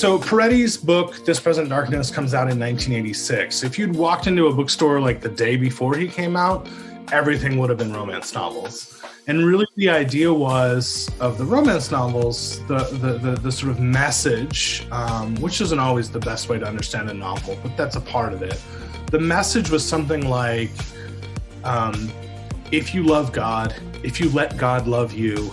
So Peretti's book, This Present Darkness, comes out in 1986. If you'd walked into a bookstore like the day before he came out, everything would have been romance novels. And really the idea was of the romance novels, the sort of message, which isn't always the best way to understand a novel, but that's a part of it. The message was something like, if you love God, if you let God love you,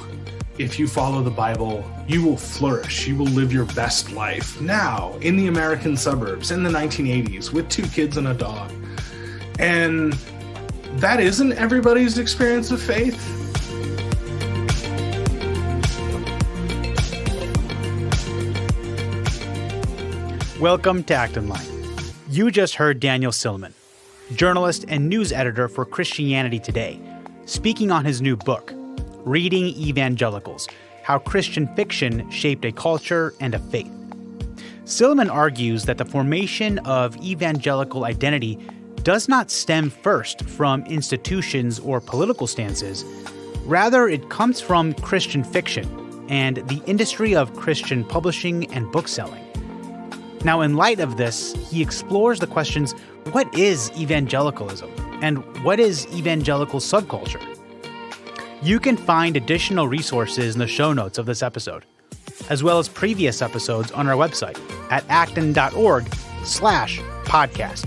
if you follow the Bible, you will flourish. You will live your best life now in the American suburbs in the 1980s with 2 kids and a dog. And that isn't everybody's experience of faith. Welcome to Act in Line. You just heard Daniel Silliman, journalist and news editor for Christianity Today, speaking on his new book, Reading Evangelicals: How Christian Fiction Shaped a Culture and a Faith. Silliman argues that the formation of evangelical identity does not stem first from institutions or political stances. Rather, it comes from Christian fiction and the industry of Christian publishing and bookselling. Now, in light of this, he explores the questions, what is evangelicalism? And what is evangelical subculture? You can find additional resources in the show notes of this episode, as well as previous episodes on our website at acton.org/podcast.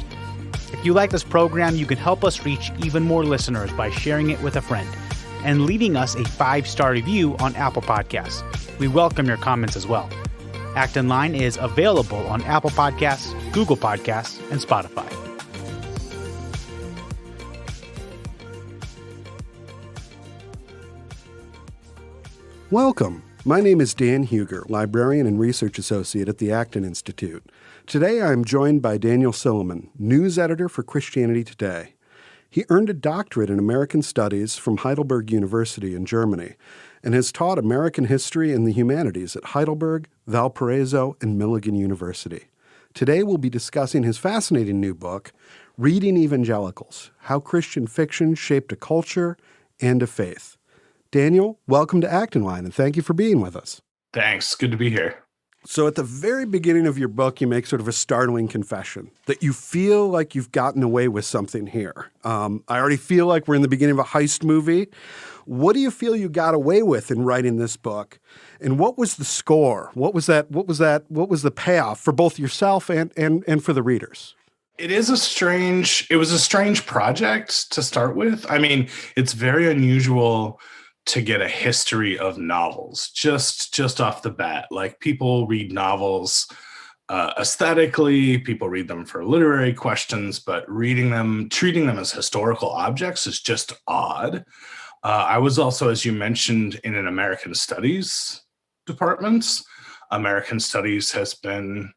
If you like this program, you can help us reach even more listeners by sharing it with a friend and leaving us a 5-star review on Apple Podcasts. We welcome your comments as well. Act in Line is available on Apple Podcasts, Google Podcasts, and Spotify. Welcome. My name is Dan Huger, librarian and research associate at the Acton Institute. Today I am joined by Daniel Silliman, news editor for Christianity Today. He earned a doctorate in American Studies from Heidelberg University in Germany and has taught American history and the humanities at Heidelberg, Valparaiso, and Milligan University. Today we'll be discussing his fascinating new book, Reading Evangelicals: How Christian Fiction Shaped a Culture and a Faith. Daniel, welcome to Act in Line, and thank you for being with us. Thanks. Good to be here. So at the very beginning of your book, you make sort of a startling confession that you feel like you've gotten away with something here. I already feel like we're in the beginning of a heist movie. What do you feel you got away with in writing this book? And what was the score? What was the payoff for both yourself and for the readers? It was a strange project to start with. I mean, it's very unusual to get a history of novels just off the bat. Like, people read novels aesthetically, people read them for literary questions, but treating them as historical objects is just odd. I was also, as you mentioned, in an American Studies department. American Studies has been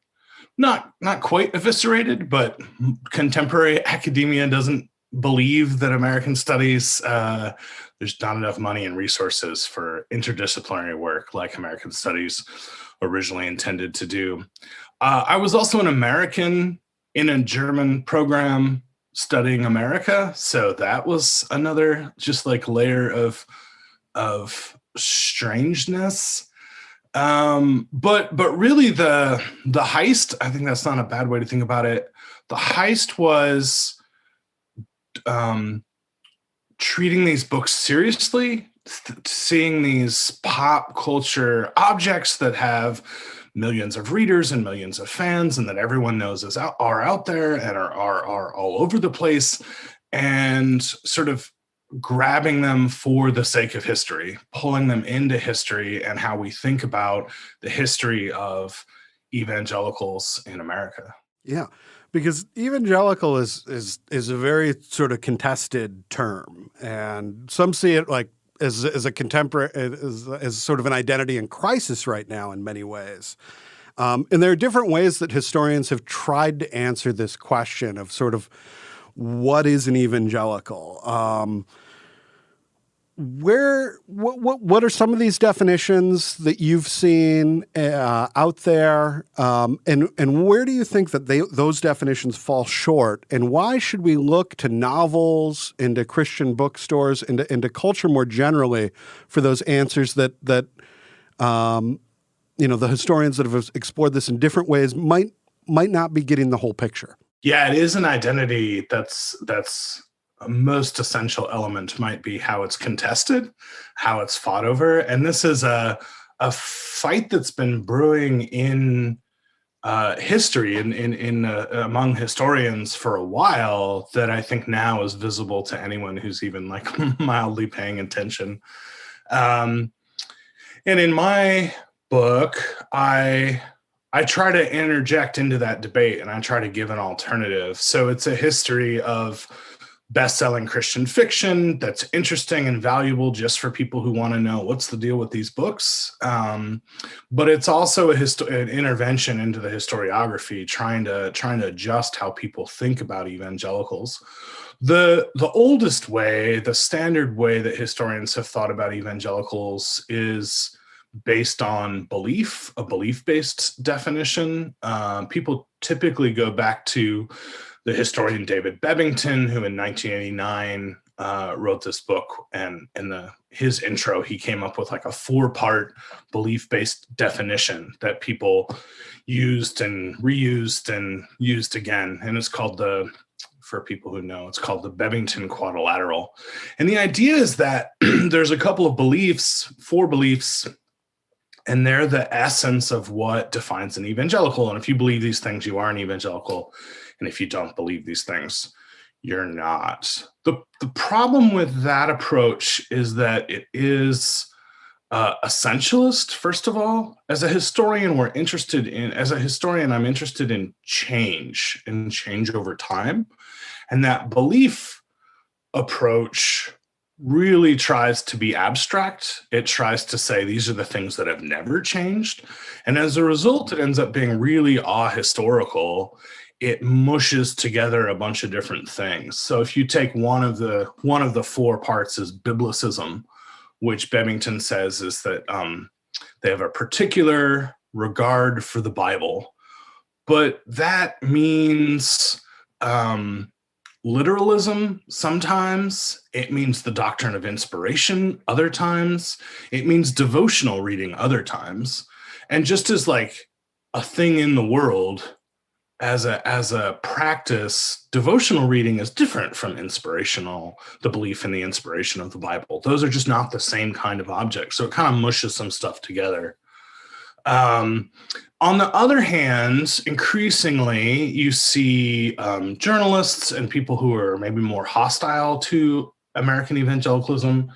not quite eviscerated, but contemporary academia doesn't believe that American Studies, there's not enough money and resources for interdisciplinary work like American Studies originally intended to do. I was also an American in a German program studying America, so that was another just like layer of strangeness. But really the heist, I think that's not a bad way to think about it. The heist was treating these books seriously, seeing these pop culture objects that have millions of readers and millions of fans and that everyone knows are out there and are all over the place, and sort of grabbing them for the sake of history, pulling them into history and how we think about the history of evangelicals in America. Yeah. Because evangelical is a very sort of contested term, and some see it like as a contemporary, as sort of an identity in crisis right now in many ways. And there are different ways that historians have tried to answer this question of sort of what is an evangelical. What are some of these definitions that you've seen out there, and where do you think that those definitions fall short? And why should we look to novels, into Christian bookstores, into culture more generally for those answers that the historians that have explored this in different ways might not be getting the whole picture. Yeah, it is an identity that's a most essential element might be how it's contested, how it's fought over. And this is a fight that's been brewing in history in among historians for a while that I think now is visible to anyone who's even like mildly paying attention. And in my book, I try to interject into that debate and I try to give an alternative. So it's a history of best-selling Christian fiction that's interesting and valuable just for people who want to know what's the deal with these books. But it's also an intervention into the historiography, trying to adjust how people think about evangelicals. The oldest way, the standard way that historians have thought about evangelicals is based on belief, a belief-based definition. People typically go back to the historian David Bevington, who in 1989 wrote this book, and in his intro, he came up with like a 4-part belief-based definition that people used and reused and used again. And it's called for people who know, it's called the Bevington Quadrilateral. And the idea is that there's a couple of beliefs, 4 beliefs, and they're the essence of what defines an evangelical. And if you believe these things, you are an evangelical. And if you don't believe these things, you're not. The problem with that approach is that it is essentialist, first of all. As a historian, I'm interested in change over time. And that belief approach really tries to be abstract. It tries to say these are the things that have never changed. And as a result, it ends up being really ahistorical. It mushes together a bunch of different things. So if you take one of the 4 parts is biblicism, which Bevington says is that they have a particular regard for the Bible, but that means literalism sometimes. It means the doctrine of inspiration other times. It means devotional reading other times. And just as like a thing in the world, as a practice, devotional reading is different from inspirational, the belief in the inspiration of the Bible. Those are just not the same kind of object. So it kind of mushes some stuff together. On the other hand, increasingly, you see journalists and people who are maybe more hostile to American evangelicalism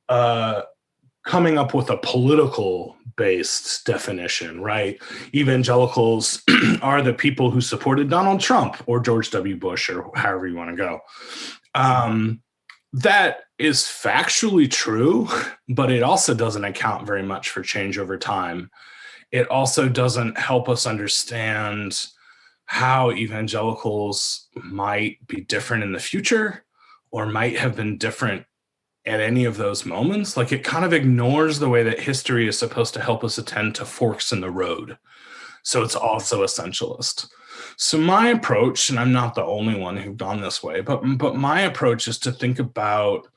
coming up with a political-based definition, right? Evangelicals are the people who supported Donald Trump or George W. Bush or however you want to go. That is factually true, but it also doesn't account very much for change over time. It also doesn't help us understand how evangelicals might be different in the future or might have been different at any of those moments. Like, it kind of ignores the way that history is supposed to help us attend to forks in the road. So it's also essentialist. So my approach, and I'm not the only one who've gone this way, but my approach is to think about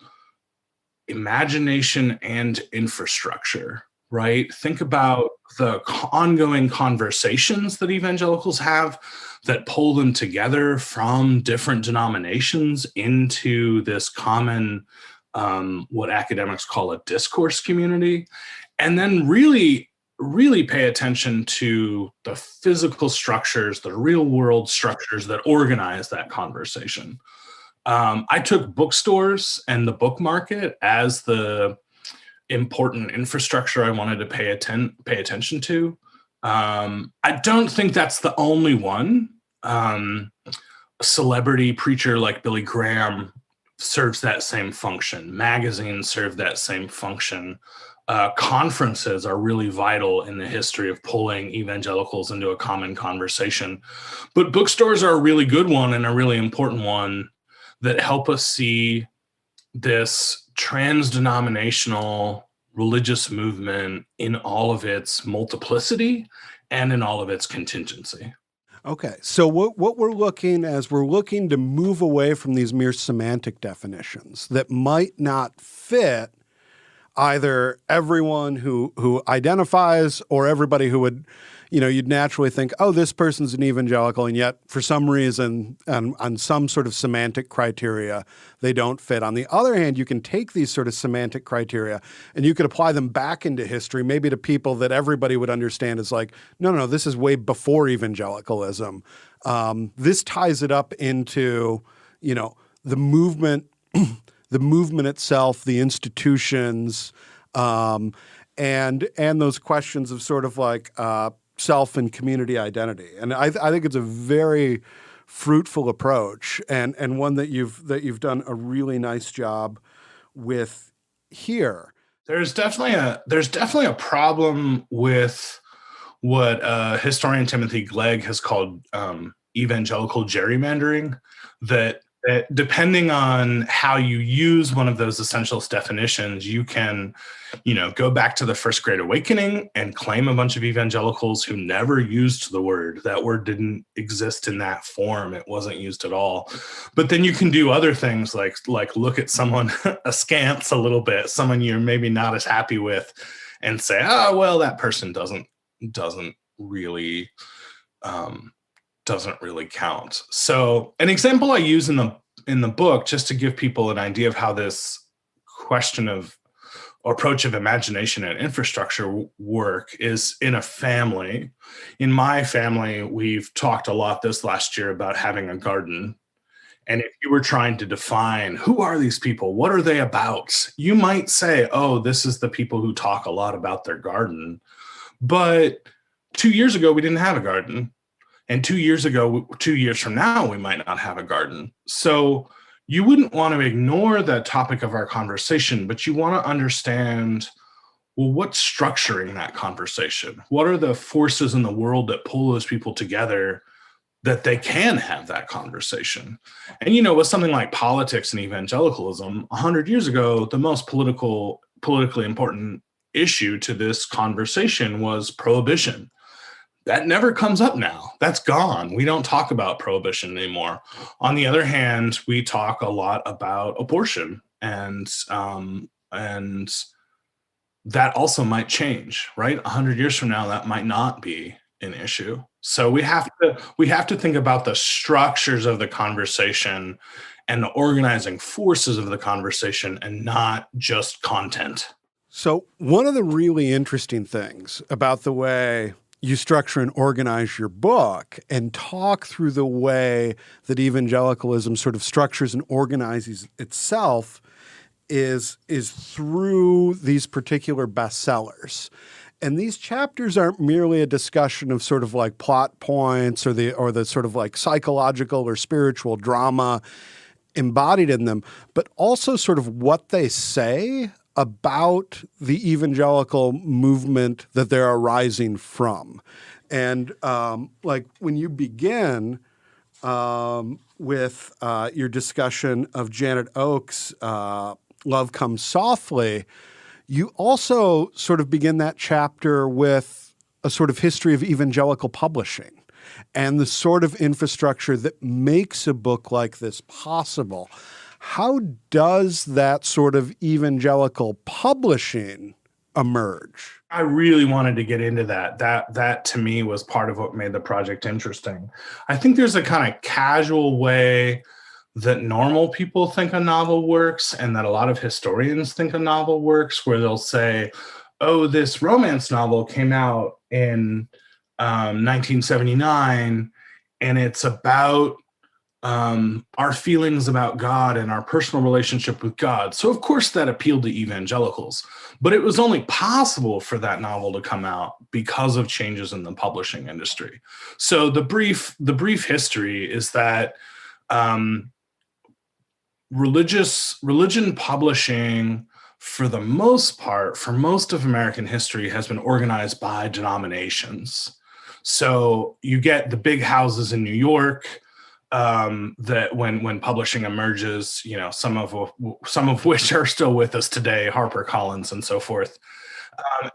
imagination and infrastructure, right? Think about the ongoing conversations that evangelicals have that pull them together from different denominations into this common, what academics call a discourse community, and then really pay attention to the physical structures, the real world structures that organize that conversation. I took bookstores and the book market as the important infrastructure I wanted to pay attention to. I don't think that's the only one. A celebrity preacher like Billy Graham serves that same function. Magazines serve that same function. Conferences are really vital in the history of pulling evangelicals into a common conversation. But bookstores are a really good one and a really important one that help us see this trans-denominational religious movement in all of its multiplicity and in all of its contingency. Okay, so what we're looking to move away from these mere semantic definitions that might not fit either everyone who identifies or everybody who would, you'd naturally think, oh, this person's an evangelical, and yet for some reason, on some sort of semantic criteria, they don't fit. On the other hand, you can take these sort of semantic criteria and you could apply them back into history, maybe to people that everybody would understand as like, no, this is way before evangelicalism. This ties it up into, the movement, the movement itself, the institutions, and those questions of sort of like self and community identity. And I think it's a very fruitful approach and one that you've done a really nice job with here. There's definitely a problem with what historian Timothy Glegg has called evangelical gerrymandering, that depending on how you use one of those essentials definitions, you can, go back to the First Great Awakening and claim a bunch of evangelicals who never used the word. That word didn't exist in that form. It wasn't used at all. But then you can do other things like look at someone askance a little bit, someone you're maybe not as happy with, and say, oh, well, that person doesn't really count. So an example I use in the book, just to give people an idea of how this question of approach of imagination and infrastructure work, is in a family. In my family, we've talked a lot this last year about having a garden. And if you were trying to define who are these people, what are they about, you might say, oh, this is the people who talk a lot about their garden. But 2 years ago, we didn't have a garden. And 2 years from now, we might not have a garden. So you wouldn't want to ignore that topic of our conversation, but you want to understand, well, what's structuring that conversation? What are the forces in the world that pull those people together that they can have that conversation? And, with something like politics and evangelicalism, 100 years ago, the most politically important issue to this conversation was prohibition. That never comes up now. That's gone. We don't talk about prohibition anymore. On the other hand, we talk a lot about abortion, and that also might change, right? 100 years from now, that might not be an issue. So we have to think about the structures of the conversation and the organizing forces of the conversation, and not just content. So one of the really interesting things about the way you structure and organize your book and talk through the way that evangelicalism sort of structures and organizes itself is through these particular bestsellers. And these chapters aren't merely a discussion of sort of like plot points or the sort of like psychological or spiritual drama embodied in them, but also sort of what they say about the evangelical movement that they're arising from. And like when you begin with your discussion of Janet Oakes' Love Comes Softly, you also sort of begin that chapter with a sort of history of evangelical publishing and the sort of infrastructure that makes a book like this possible. How does that sort of evangelical publishing emerge? I really wanted to get into that. That to me was part of what made the project interesting. I think there's a kind of casual way that normal people think a novel works, and that a lot of historians think a novel works, where they'll say, oh, this romance novel came out in 1979, and it's about our feelings about God and our personal relationship with God. So of course that appealed to evangelicals, but it was only possible for that novel to come out because of changes in the publishing industry. So the brief history is that religion publishing, for the most part, for most of American history, has been organized by denominations. So you get the big houses in New York, that when publishing emerges, some of which are still with us today, HarperCollins and so forth.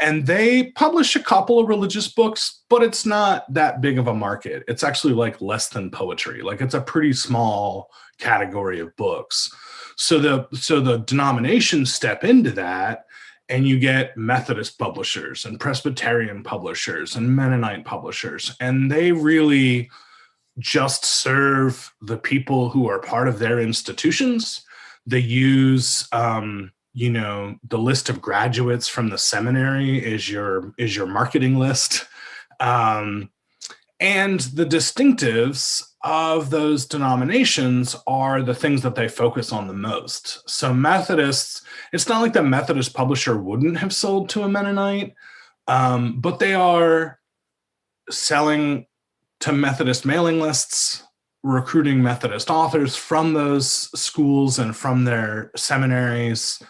And they publish a couple of religious books, but it's not that big of a market. It's actually like less than poetry. Like it's a pretty small category of books. So the denominations step into that and you get Methodist publishers and Presbyterian publishers and Mennonite publishers, and they really just serve the people who are part of their institutions. They use, the list of graduates from the seminary is your marketing list. And the distinctives of those denominations are the things that they focus on the most. So Methodists, it's not like the Methodist publisher wouldn't have sold to a Mennonite, but they are selling to Methodist mailing lists, recruiting Methodist authors from those schools and from their seminaries,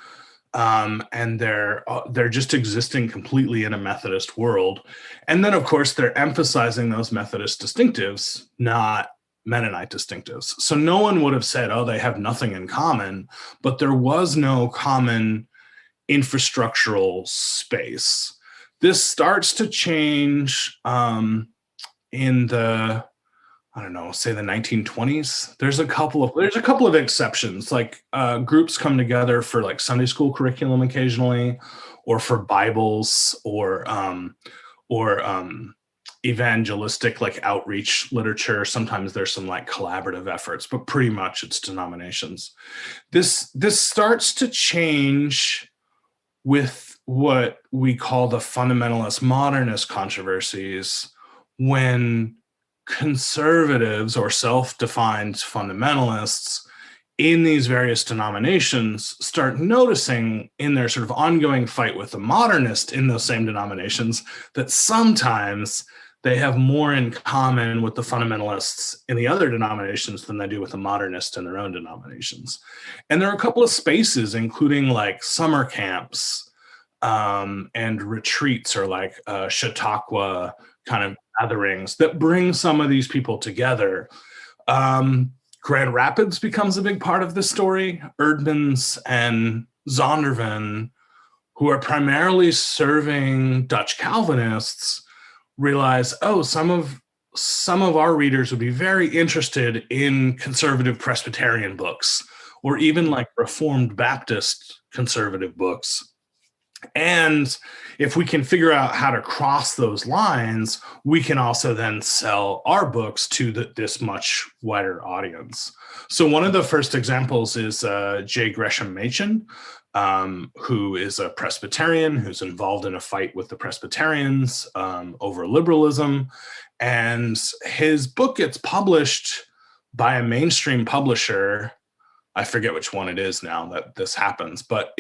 and they're just existing completely in a Methodist world. And then, of course, they're emphasizing those Methodist distinctives, not Mennonite distinctives. So no one would have said, oh, they have nothing in common, but there was no common infrastructural space. This starts to change in the, say the 1920s. There's a couple of exceptions, like groups come together for like Sunday school curriculum occasionally, or for Bibles, or evangelistic like outreach literature. Sometimes there's some like collaborative efforts, but pretty much it's denominations. This starts to change with what we call the fundamentalist modernist controversies, when conservatives or self-defined fundamentalists in these various denominations start noticing in their sort of ongoing fight with the modernist in those same denominations that sometimes they have more in common with the fundamentalists in the other denominations than they do with the modernists in their own denominations. And there are a couple of spaces, including like summer camps and retreats, or like Chautauqua kind of gatherings that bring some of these people together. Grand Rapids becomes a big part of this story. Eerdmans and Zondervan, who are primarily serving Dutch Calvinists, realize, oh, some of our readers would be very interested in conservative Presbyterian books, or even like Reformed Baptist conservative books. And if we can figure out how to cross those lines, we can also then sell our books to this much wider audience. So one of the first examples is J. Gresham Machin, who is a Presbyterian who's involved in a fight with the Presbyterians over liberalism. And his book gets published by a mainstream publisher. I forget which one it is now that this happens, but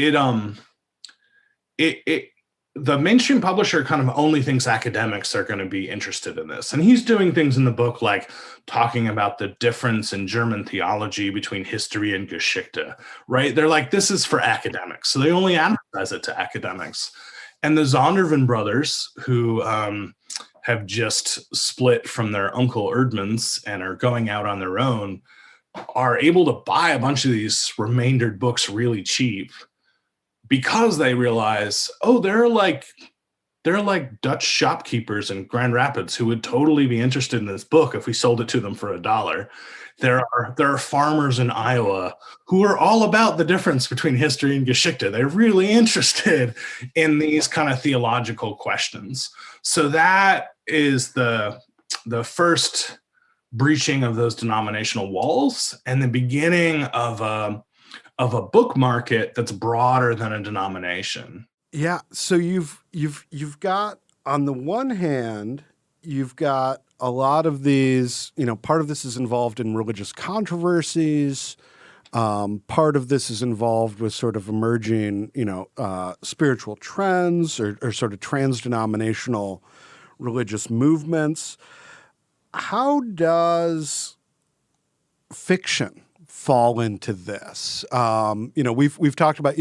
the mainstream publisher kind of only thinks academics are going to be interested in this. And he's doing things in the book like talking about the difference in German theology between history and Geschichte, right? They're like, this is for academics. So they only advertise it to academics. And the Zondervan brothers, who have just split from their uncle Eerdmans and are going out on their own, are able to buy a bunch of these remaindered books really cheap, because they realize, oh, they're like Dutch shopkeepers in Grand Rapids who would totally be interested in this book if we sold it to them for $1. There are farmers in Iowa who are all about the difference between history and Geschichte. They're really interested in these kind of theological questions. So that is the first breaching of those denominational walls and the beginning of a book market that's broader than a denomination. Yeah. So you've got, on the one hand, you've got a lot of these, part of this is involved in religious controversies. Part of this is involved with sort of emerging, spiritual trends or sort of trans-denominational religious movements. How does fiction fall into this? We've talked about,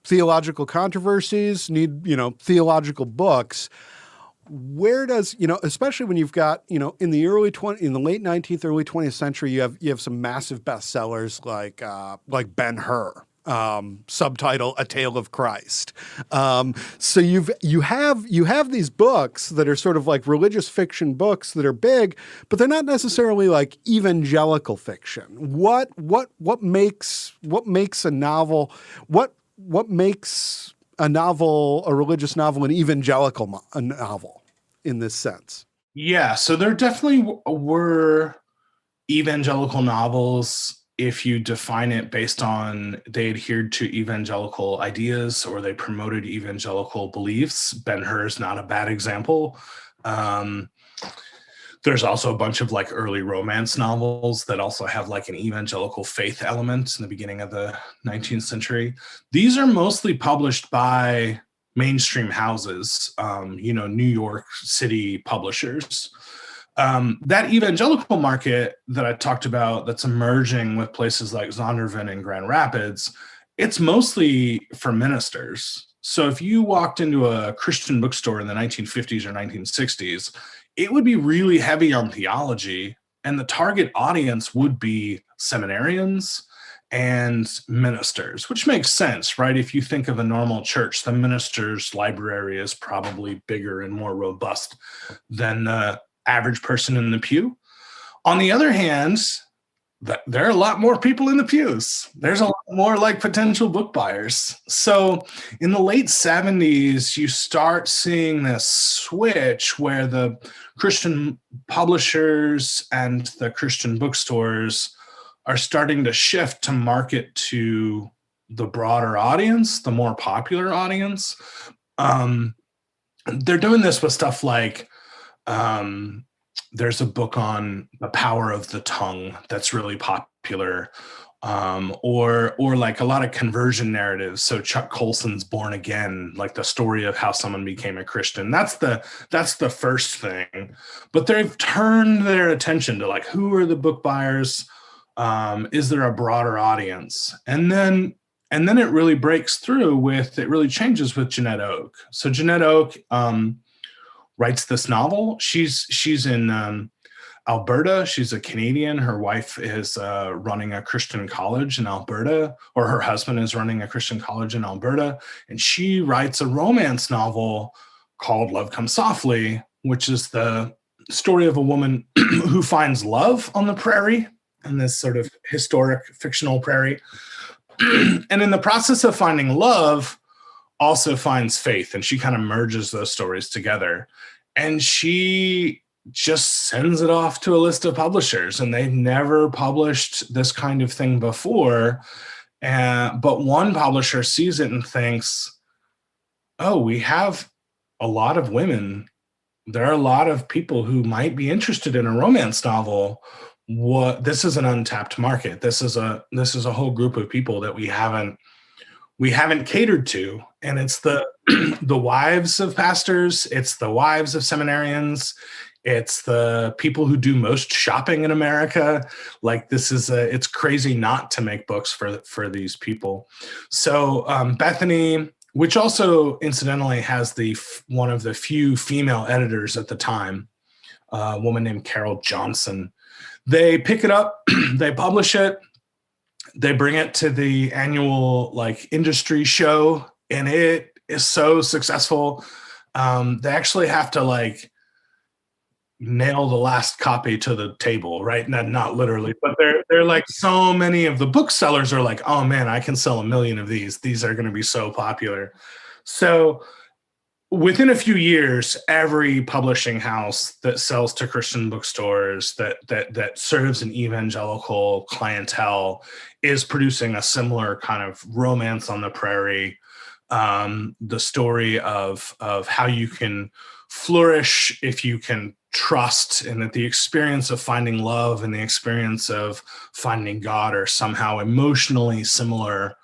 theological controversies need, theological books. Where does, especially when you've got, in the late 19th, early 20th century, you have some massive bestsellers like Ben-Hur, subtitle A Tale of Christ. So you have these books that are sort of like religious fiction books that are big, but they're not necessarily like evangelical fiction. What makes a novel? What makes a religious novel, an evangelical novel in this sense. Yeah, so there definitely were evangelical novels if you define it based on they adhered to evangelical ideas or they promoted evangelical beliefs. Ben-Hur is not a bad example. There's also a bunch of like early romance novels that also have like an evangelical faith element in the beginning of the 19th century. These are mostly published by mainstream houses, New York City publishers. That evangelical market that I talked about that's emerging with places like Zondervan and Grand Rapids, it's mostly for ministers. So if you walked into a Christian bookstore in the 1950s or 1960s, it would be really heavy on theology, and the target audience would be seminarians and ministers, which makes sense, right? If you think of a normal church, the minister's library is probably bigger and more robust than the average person in the pew. On the other hand, there are a lot more people in the pews. There's a lot more like potential book buyers. So in the late 70s, you start seeing this switch where the Christian publishers and the Christian bookstores are starting to shift to market to the broader audience, the more popular audience. They're doing this with stuff like there's a book on the power of the tongue that's really popular, or like a lot of conversion narratives. So Chuck Colson's Born Again, like the story of how someone became a Christian. That's the first thing. But they've turned their attention to like, who are the book buyers? Is there a broader audience? And then it really breaks through it really changes with Jeanette Oke. So Jeanette Oke writes this novel. She's in Alberta. She's a Canadian. Her wife is running a Christian college in Alberta, or her husband is running a Christian college in Alberta. And she writes a romance novel called Love Comes Softly, which is the story of a woman who finds love on the prairie, in this sort of historic fictional prairie. And in the process of finding love, also finds faith, and she kind of merges those stories together. And she just sends it off to a list of publishers, and they've never published this kind of thing before. But one publisher sees it and thinks, oh, we have a lot of women. There are a lot of people who might be interested in a romance novel. This is an untapped market. This is a whole group of people that we haven't catered to. And it's the wives of pastors, it's the wives of seminarians, it's the people who do most shopping in America. Like it's crazy not to make books for these people. So Bethany, which also incidentally has one of the few female editors at the time, a woman named Carol Johnson, they pick it up, they publish it, they bring it to the annual like industry show, and it is so successful. They actually have to like nail the last copy to the table, right? Not literally, but they're like, so many of the booksellers are like, oh man, I can sell 1 million of these. These are going to be so popular. So within a few years, every publishing house that sells to Christian bookstores that serves an evangelical clientele is producing a similar kind of romance on the prairie. The story of how you can flourish if you can trust, and that the experience of finding love and the experience of finding God are somehow emotionally similar.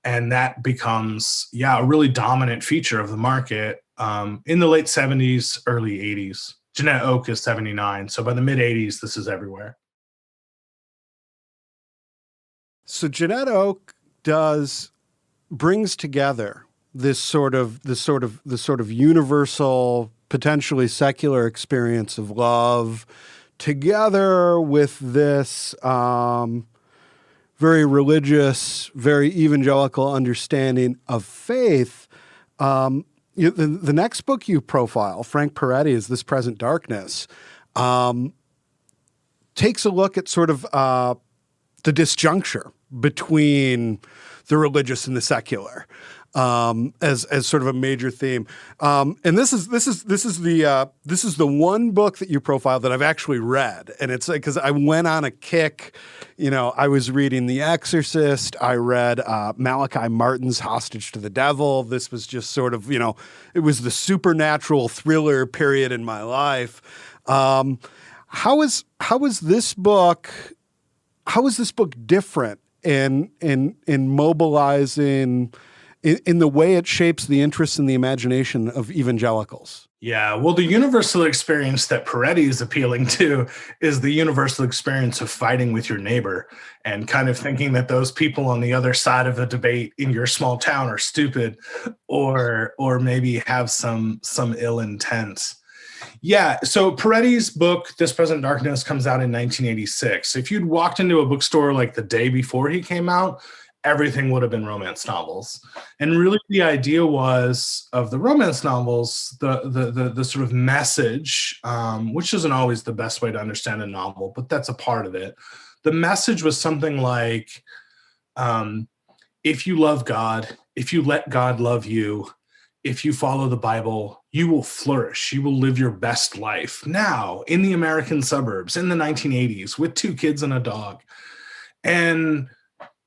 And that becomes, a really dominant feature of the market in the late 70s, early 80s. Jeanette Oke is 79. So by the mid 80s, this is everywhere. So Jeanette Oke brings together this sort of universal, potentially secular experience of love, together with this very religious, very evangelical understanding of faith. The next book you profile, Frank Peretti's This Present Darkness, takes a look at sort of the disjuncture between the religious and the secular, as sort of a major theme. And this is the one book that you profiled that I've actually read, and it's because I went on a kick. I was reading The Exorcist. I read Malachi Martin's Hostage to the Devil. This was just sort of, it was the supernatural thriller period in my life. How is this book different in mobilizing in the way it shapes the interests and the imagination of evangelicals? Yeah, well, the universal experience that Peretti is appealing to is the universal experience of fighting with your neighbor and kind of thinking that those people on the other side of the debate in your small town are stupid or maybe have some ill intent. Yeah, so Peretti's book, This Present Darkness, comes out in 1986. If you'd walked into a bookstore like the day before he came out, everything would have been romance novels. And really the idea was of the romance novels, the sort of message, which isn't always the best way to understand a novel, but that's a part of it. The message was something like, if you love God, if you let God love you, if you follow the Bible, you will flourish. You will live your best life now in the American suburbs in the 1980s with 2 kids and a dog. And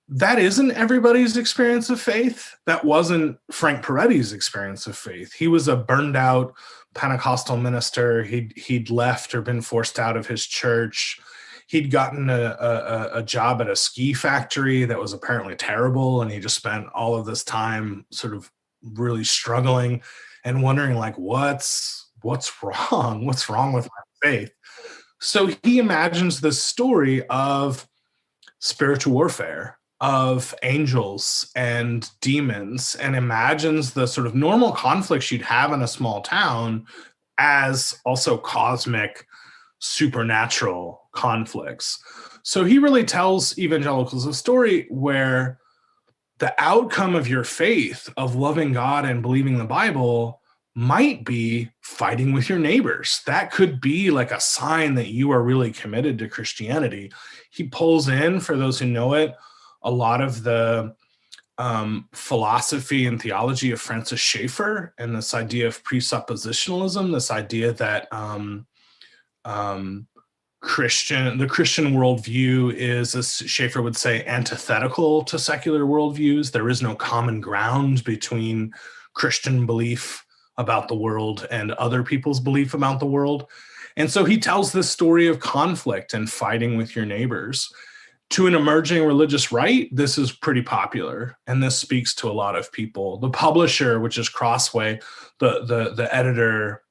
that isn't everybody's experience of faith. That wasn't Frank Peretti's experience of faith. He was a burned out Pentecostal minister. He'd left or been forced out of his church. He'd gotten a job at a ski factory that was apparently terrible. And he just spent all of this time sort of really struggling and wondering like, what's wrong? What's wrong with my faith? So he imagines this story of spiritual warfare, of angels and demons, and imagines the sort of normal conflicts you'd have in a small town as also cosmic, supernatural conflicts. So he really tells evangelicals a story where the outcome of your faith of loving God and believing the Bible might be fighting with your neighbors. That could be like a sign that you are really committed to Christianity. He pulls in, for those who know it, a lot of the philosophy and theology of Francis Schaeffer and this idea of presuppositionalism, this idea that the Christian worldview is, as Schaeffer would say, antithetical to secular worldviews. There is no common ground between Christian belief about the world and other people's belief about the world. And so he tells this story of conflict and fighting with your neighbors. To an emerging religious right, this is pretty popular, and this speaks to a lot of people. The publisher, which is Crossway, the editor,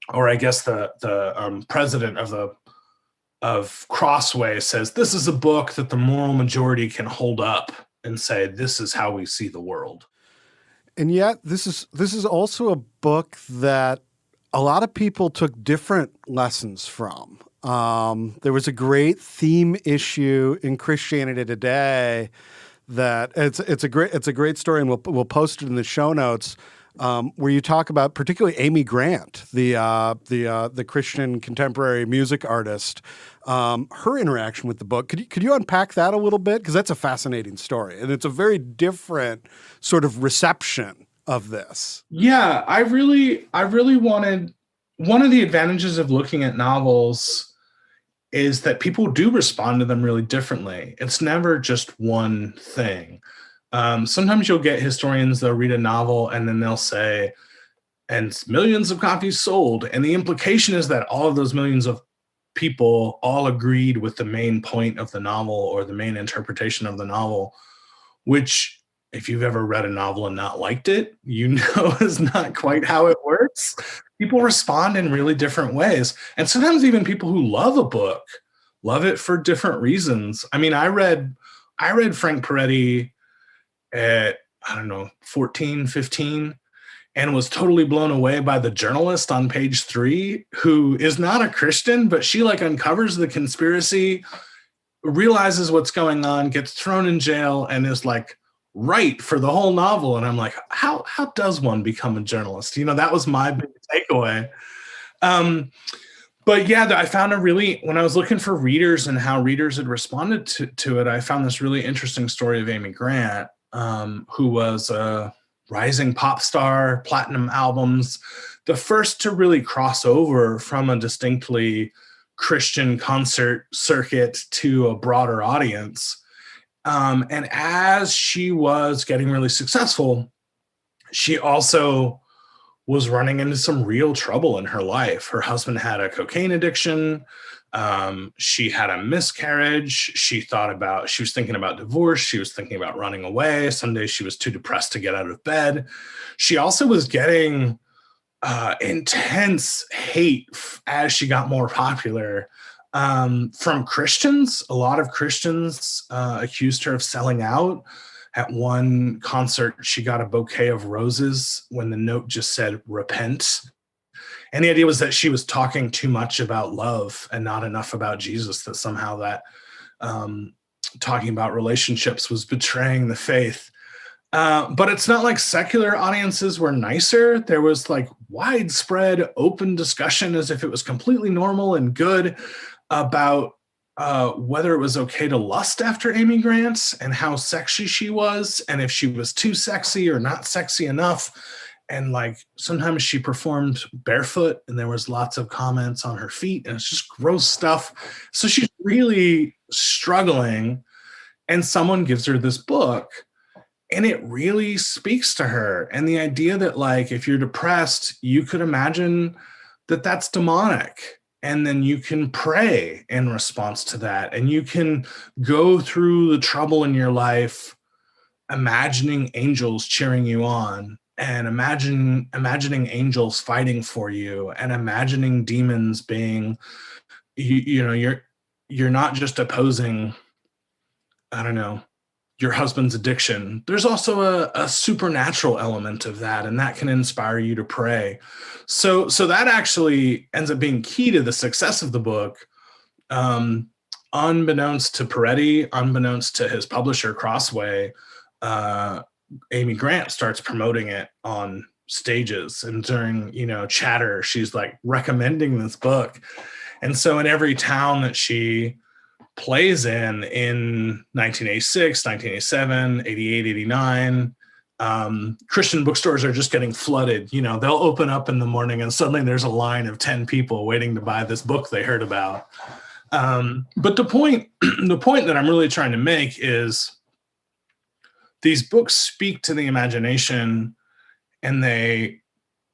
or I guess the president of Crossway, says this is a book that the moral majority can hold up and say, this is how we see the world. And yet this is also a book that a lot of people took different lessons from. There was a great theme issue in Christianity Today that it's a great story, and we'll post it in the show notes, where you talk about particularly Amy Grant, the Christian contemporary music artist, her interaction with the book. Could you unpack that a little bit? Because that's a fascinating story, and it's a very different sort of reception of this. Yeah, I really wanted, one of the advantages of looking at novels is that people do respond to them really differently. It's never just one thing. Sometimes you'll get historians, they'll read a novel and then they'll say, and millions of copies sold. And the implication is that all of those millions of people all agreed with the main point of the novel or the main interpretation of the novel, which, if you've ever read a novel and not liked it, you know is not quite how it works. People respond in really different ways. And sometimes even people who love a book love it for different reasons. I mean, I read Frank Peretti at, 14, 15, and was totally blown away by the journalist on page 3, who is not a Christian, but she uncovers the conspiracy, realizes what's going on, gets thrown in jail, and is right for the whole novel. And I'm like, how does one become a journalist? That was my big takeaway. But yeah, I found when I was looking for readers and how readers had responded to it, I found this really interesting story of Amy Grant, who was a rising pop star, platinum albums, the first to really cross over from a distinctly Christian concert circuit to a broader audience. And as she was getting really successful, she also was running into some real trouble in her life. Her husband had a cocaine addiction. She had a miscarriage. She was thinking about divorce. She was thinking about running away. Some days she was too depressed to get out of bed. She also was getting intense hate as she got more popular from Christians. A lot of Christians accused her of selling out. At one concert, she got a bouquet of roses when the note just said repent. And the idea was that she was talking too much about love and not enough about Jesus, that somehow that talking about relationships was betraying the faith. But it's not like secular audiences were nicer. There was like widespread open discussion as if it was completely normal and good about whether it was okay to lust after Amy Grant and how sexy she was, and if she was too sexy or not sexy enough. And like sometimes she performed barefoot and there was lots of comments on her feet, and it's just gross stuff. So she's really struggling, and someone gives her this book and it really speaks to her. And the idea that like, if you're depressed, you could imagine that that's demonic. And then you can pray in response to that. And you can go through the trouble in your life, imagining angels cheering you on, and imagining angels fighting for you, and imagining demons being, you're not just opposing, I don't know, your husband's addiction. There's also a supernatural element of that, and that can inspire you to pray. So that actually ends up being key to the success of the book. Unbeknownst to Peretti, unbeknownst to his publisher Crossway, Amy Grant starts promoting it on stages, and during chatter, she's like recommending this book. And so in every town that she plays in 1986, 1987, 88, 89, Christian bookstores are just getting flooded. They'll open up in the morning and suddenly there's a line of 10 people waiting to buy this book they heard about. But the point that I'm really trying to make is these books speak to the imagination, and they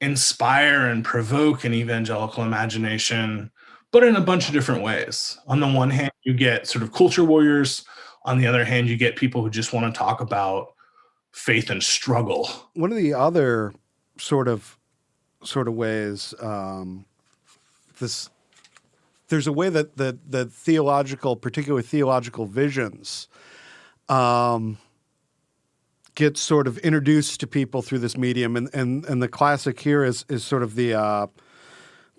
inspire and provoke an evangelical imagination, but in a bunch of different ways. On the one hand, you get sort of culture warriors. On the other hand, you get people who just want to talk about faith and struggle. One of the other sort of ways, there's a way that the theological, particularly theological visions, get sort of introduced to people through this medium, and the classic here is sort of the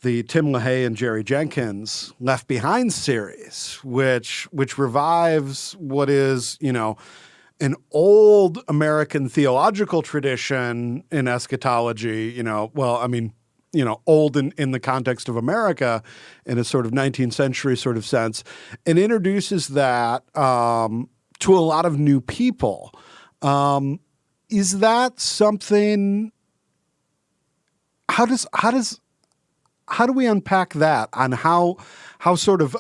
Tim LaHaye and Jerry Jenkins Left Behind series, which revives what is, an old American theological tradition in eschatology, old in the context of America in a sort of 19th century sort of sense, and introduces that to a lot of new people. Is that something? How do we unpack that on how sort of,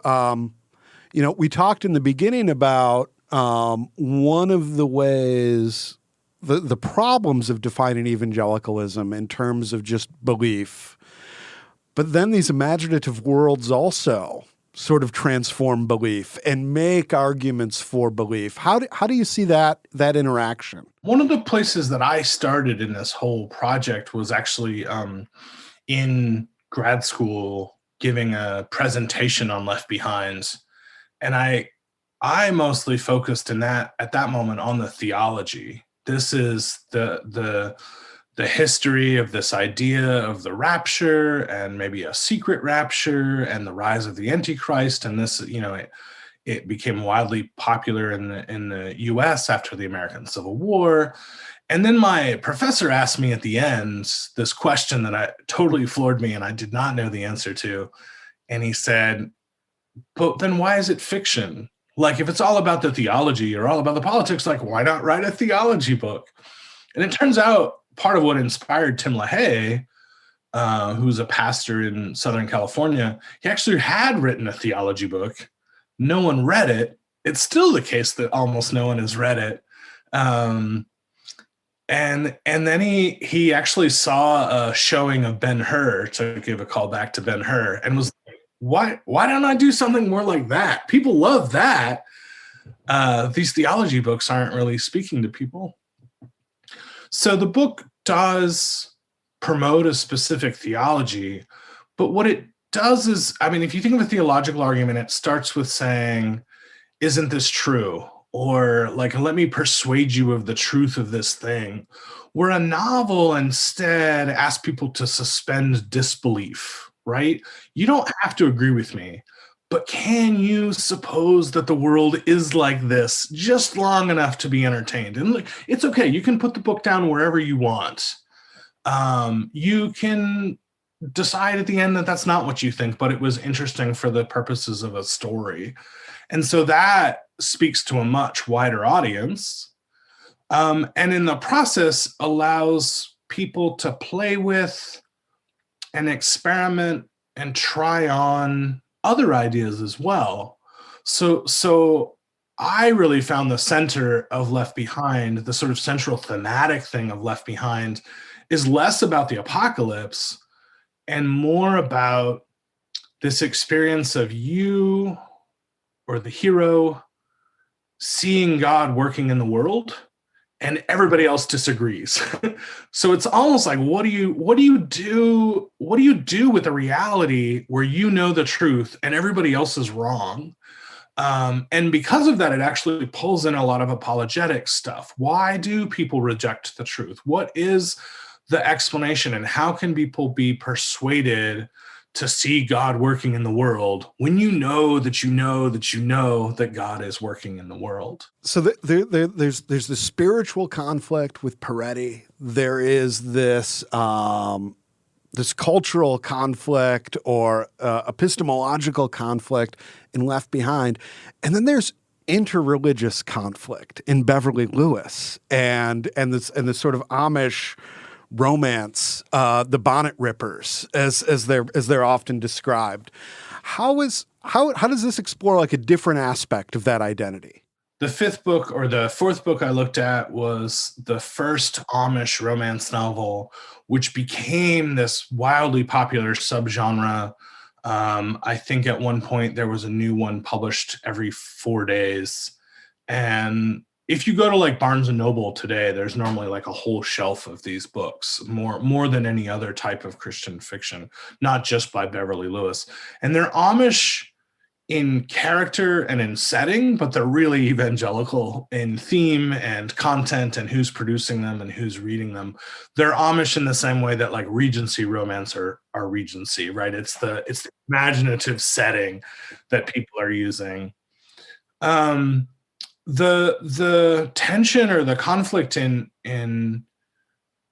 we talked in the beginning about one of the ways, the problems of defining evangelicalism in terms of just belief, but then these imaginative worlds also sort of transform belief and make arguments for belief. How do you see that interaction? One of the places that I started in this whole project was actually in grad school, giving a presentation on Left Behind. And I mostly focused at that moment on the theology. This is the history of this idea of the rapture, and maybe a secret rapture, and the rise of the Antichrist. And this, it became widely popular in the US after the American Civil War. And then my professor asked me at the end this question that totally floored me, and I did not know the answer to. And he said, but then why is it fiction? Like, if it's all about the theology or all about the politics, like, why not write a theology book? And it turns out part of what inspired Tim LaHaye, who's a pastor in Southern California, he actually had written a theology book. No one read it. It's still the case that almost no one has read it. And then he actually saw a showing of Ben-Hur, to give a call back to Ben-Hur, and was like, why don't I do something more like that? People love that. These theology books aren't really speaking to people. So the book does promote a specific theology, but what it does is, I mean, if you think of a theological argument, it starts with saying, isn't this true? Or like, let me persuade you of the truth of this thing. Where a novel instead asks people to suspend disbelief, right? You don't have to agree with me, but can you suppose that the world is like this just long enough to be entertained? And look, it's okay. You can put the book down wherever you want. You can decide at the end that that's not what you think, but it was interesting for the purposes of a story. And so that speaks to a much wider audience. And in the process allows people to play with and experiment and try on other ideas as well. So I really found the center of Left Behind, the sort of central thematic thing of Left Behind, is less about the apocalypse and more about this experience of you or the hero seeing God working in the world and everybody else disagrees. So it's almost like, what do you do with a reality where you know the truth and everybody else is wrong? And because of that, it actually pulls in a lot of apologetic stuff. Why do people reject the truth? What is the explanation, and how can people be persuaded to see God working in the world when you know that God is working in the world? So there's this spiritual conflict with Peretti. There is this this cultural conflict or epistemological conflict in Left Behind, and then there's interreligious conflict in Beverly Lewis and this sort of Amish romance, the bonnet rippers, as they're often described. How does this explore like a different aspect of that identity? The fifth book or the fourth book I looked at was the first Amish romance novel, which became this wildly popular subgenre. I think at one point there was a new one published every 4 days. And if you go to like Barnes and Noble today, there's normally like a whole shelf of these books, more than any other type of Christian fiction, not just by Beverly Lewis. And they're Amish in character and in setting, but they're really evangelical in theme and content and who's producing them and who's reading them. They're Amish in the same way that like Regency romance are Regency, right? It's the imaginative setting that people are using. The tension or the conflict in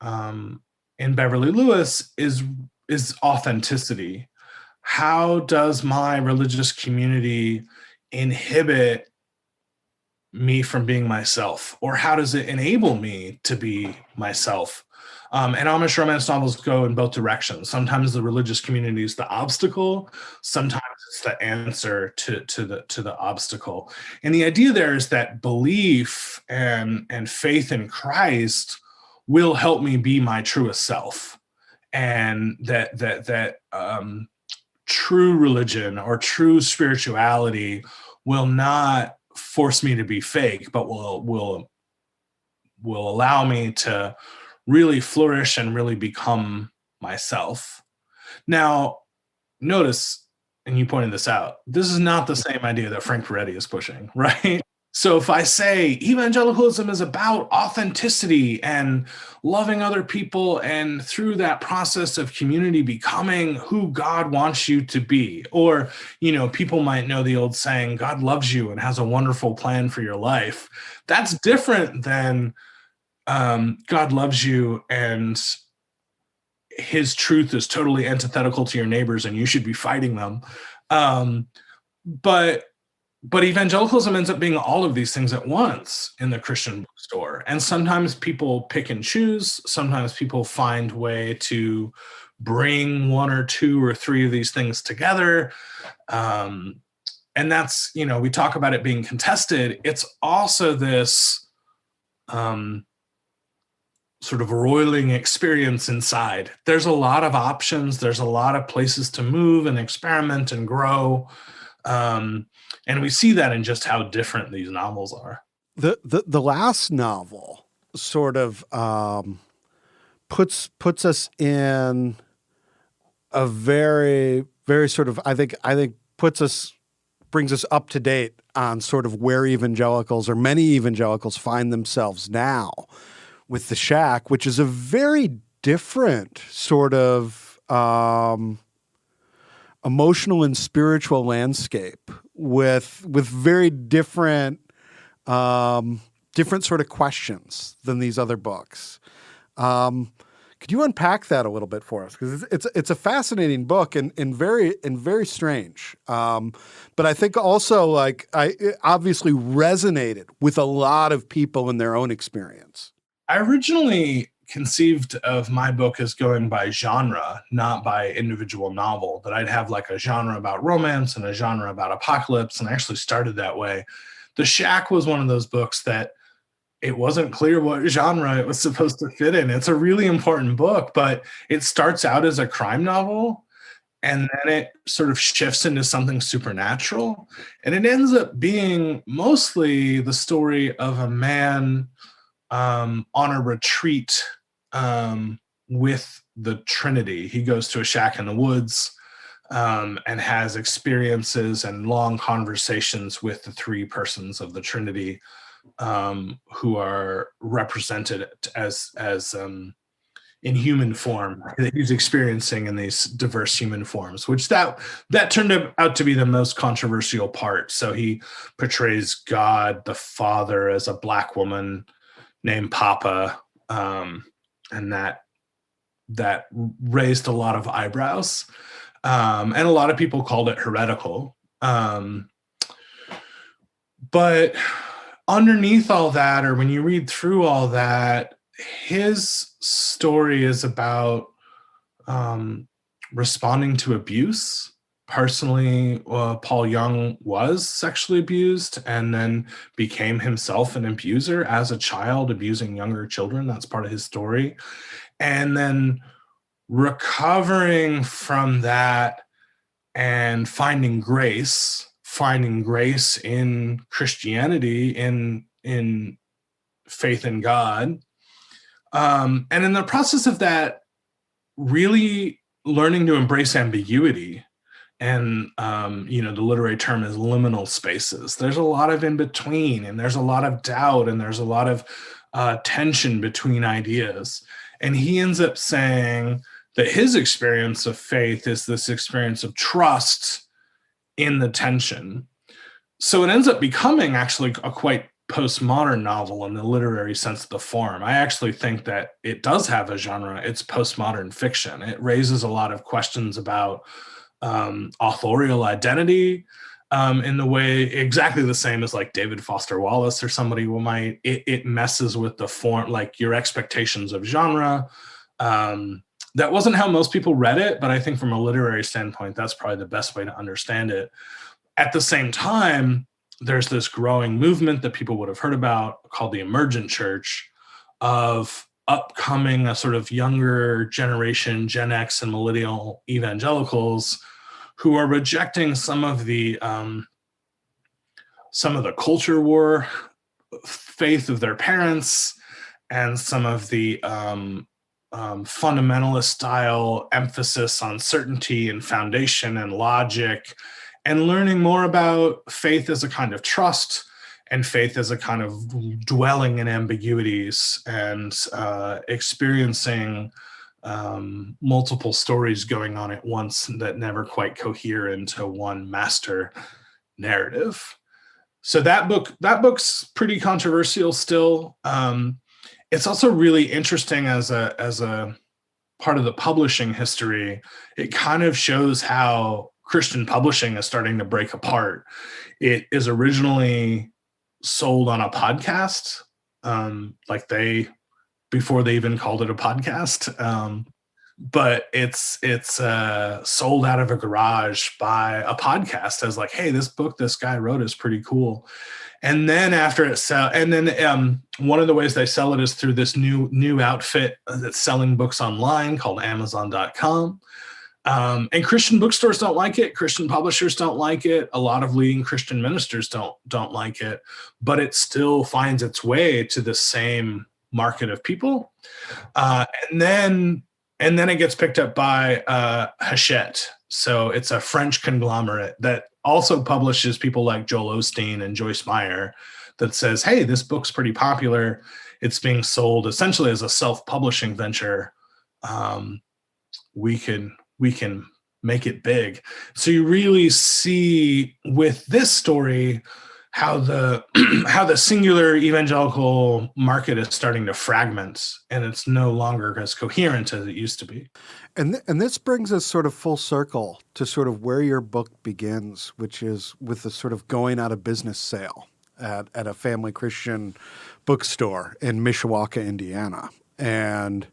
Beverly Lewis is authenticity. How does my religious community inhibit me from being myself, or how does it enable me to be myself? And Amish romance novels go in both directions. Sometimes the religious community is the obstacle. Sometimes it's the answer to the obstacle. And the idea there is that belief and faith in Christ will help me be my truest self, and that true religion or true spirituality will not force me to be fake, but will allow me to really flourish and really become myself. Now, notice, and you pointed this out, this is not the same idea that Frank Peretti is pushing, right? So if I say evangelicalism is about authenticity and loving other people, and through that process of community becoming who God wants you to be, or, people might know the old saying, God loves you and has a wonderful plan for your life. That's different than God loves you and his truth is totally antithetical to your neighbors and you should be fighting them. But evangelicalism ends up being all of these things at once in the Christian bookstore. And sometimes people pick and choose. Sometimes people find way to bring one or two or three of these things together. And that's, we talk about it being contested. It's also this sort of roiling experience inside. There's a lot of options. There's a lot of places to move and experiment and grow. And we see that in just how different these novels are. The last novel sort of puts us in a very, very sort of, I think brings us up to date on sort of where evangelicals, or many evangelicals, find themselves now with The Shack, which is a very different sort of emotional and spiritual landscape with very different sort of questions than these other books. Could you unpack that a little bit for us? Because it's a fascinating book and very strange. But I think also it obviously resonated with a lot of people in their own experience. I originally conceived of my book as going by genre, not by individual novel, that I'd have like a genre about romance and a genre about apocalypse. And I actually started that way. The Shack was one of those books that it wasn't clear what genre it was supposed to fit in. It's a really important book, but it starts out as a crime novel and then it sort of shifts into something supernatural. And it ends up being mostly the story of a man on a retreat with the Trinity. He goes to a shack in the woods and has experiences and long conversations with the three persons of the Trinity, who are represented as in human form that he's experiencing in these diverse human forms, which that turned out to be the most controversial part. So he portrays God the Father as a Black woman named Papa, and that raised a lot of eyebrows, and a lot of people called it heretical. But underneath all that, or when you read through all that, his story is about responding to abuse. Personally, Paul Young was sexually abused and then became himself an abuser as a child, abusing younger children. That's part of his story. And then recovering from that and finding grace in Christianity, in faith in God. And in the process of that, really learning to embrace ambiguity. And, the literary term is liminal spaces. There's a lot of in between, and there's a lot of doubt, and there's a lot of tension between ideas. And he ends up saying that his experience of faith is this experience of trust in the tension. So it ends up becoming actually a quite postmodern novel in the literary sense of the form. I actually think that it does have a genre. It's postmodern fiction. It raises a lot of questions about authorial identity in the way exactly the same as like David Foster Wallace or somebody who might. It messes with the form, like your expectations of genre. That wasn't how most people read it, but I think from a literary standpoint, that's probably the best way to understand it. At the same time, there's this growing movement that people would have heard about called the emergent church, of upcoming a sort of younger generation, Gen X and millennial evangelicals, who are rejecting some of the culture war faith of their parents and some of the fundamentalist style emphasis on certainty and foundation and logic, and learning more about faith as a kind of trust and faith as a kind of dwelling in ambiguities and experiencing multiple stories going on at once that never quite cohere into one master narrative. So that book's pretty controversial still. It's also really interesting as a part of the publishing history, it kind of shows how Christian publishing is starting to break apart. It is originally sold on a podcast, before they even called it a podcast. But it's sold out of a garage by a podcast as like, hey, this book this guy wrote is pretty cool. And then after it one of the ways they sell it is through this new outfit that's selling books online called Amazon.com. And Christian bookstores don't like it. Christian publishers don't like it. A lot of leading Christian ministers don't like it. But it still finds its way to the same market of people. And then it gets picked up by Hachette. So it's a French conglomerate that also publishes people like Joel Osteen and Joyce Meyer that says, hey, this book's pretty popular. It's being sold essentially as a self-publishing venture. We can make it big. So you really see with this story how the singular evangelical market is starting to fragment, and it's no longer as coherent as it used to be. And this brings us sort of full circle to sort of where your book begins, which is with the sort of going out of business sale at a family Christian bookstore in Mishawaka, Indiana. And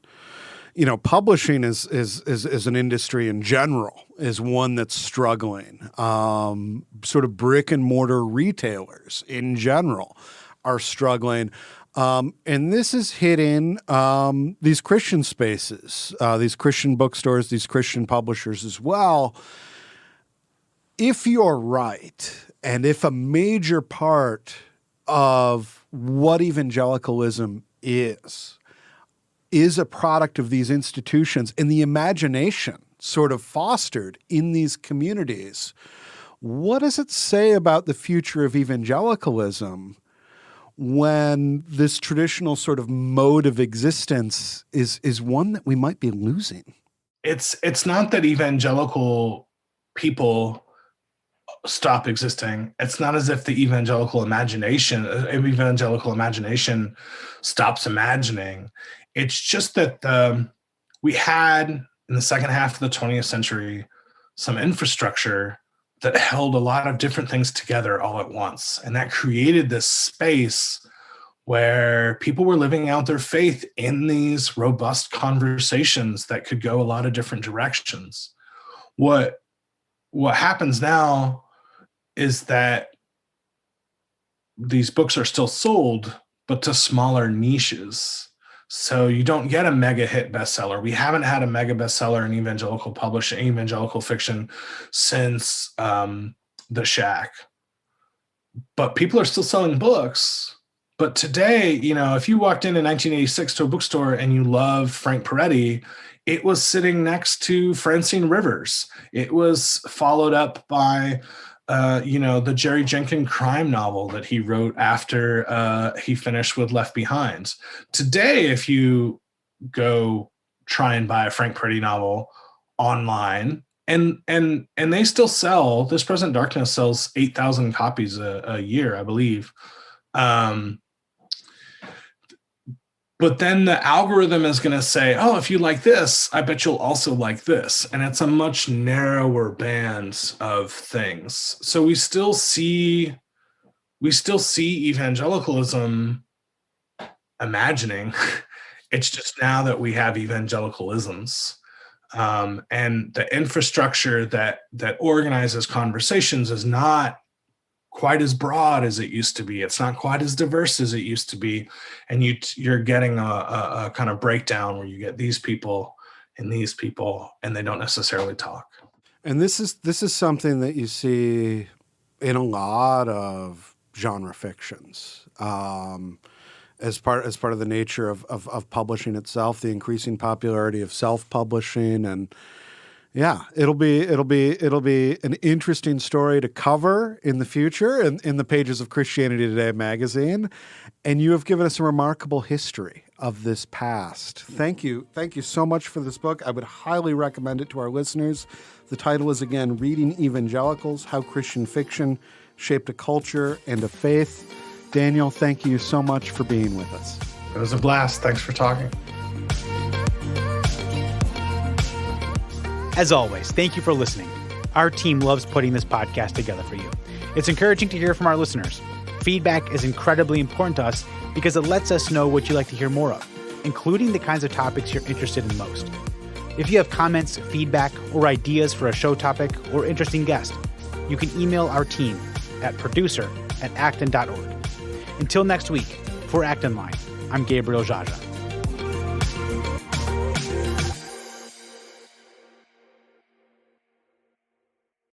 publishing is an industry in general is one that's struggling. Sort of brick and mortar retailers in general are struggling. And this is hitting these Christian spaces, these Christian bookstores, these Christian publishers as well. If you're right, and if a major part of what evangelicalism is a product of these institutions and the imagination sort of fostered in these communities, what does it say about the future of evangelicalism when this traditional sort of mode of existence is one that we might be losing? It's not that evangelical people stop existing. It's not as if the evangelical imagination stops imagining. It's just that we had, in the second half of the 20th century, some infrastructure that held a lot of different things together all at once. And that created this space where people were living out their faith in these robust conversations that could go a lot of different directions. What happens now is that these books are still sold, but to smaller niches. So you don't get a mega hit bestseller. We haven't had a mega bestseller in evangelical publishing, evangelical fiction since The Shack. But people are still selling books. But today, if you walked in 1986 to a bookstore and you love Frank Peretti, it was sitting next to Francine Rivers. It was followed up by the Jerry Jenkins crime novel that he wrote after he finished with Left Behind. Today, if you go try and buy a Frank Peretti novel online, and they still sell, This Present Darkness sells 8,000 copies a year, I believe. But then the algorithm is going to say, oh, if you like this, I bet you'll also like this. And it's a much narrower band of things. So we still see evangelicalism imagining. It's just now that we have evangelicalisms. And the infrastructure that organizes conversations is not quite as broad as it used to be. It's not quite as diverse as it used to be. And you're getting a kind of breakdown where you get these people, and they don't necessarily talk. And this is something that you see in a lot of genre fictions. As part of the nature of publishing itself, the increasing popularity of self-publishing, and yeah, it'll be an interesting story to cover in the future in the pages of Christianity Today magazine. And you have given us a remarkable history of this past. Thank you so much for this book. I would highly recommend it to our listeners. The title is, again, Reading Evangelicals: How Christian Fiction Shaped a Culture and a Faith. Daniel, thank you so much for being with us. It was a blast. Thanks for talking. As always, thank you for listening. Our team loves putting this podcast together for you. It's encouraging to hear from our listeners. Feedback is incredibly important to us because it lets us know what you'd like to hear more of, including the kinds of topics you're interested in most. If you have comments, feedback, or ideas for a show topic or interesting guest, you can email our team at producer@acton.org. Until next week, for Acton Line, I'm Gabriel Jaja.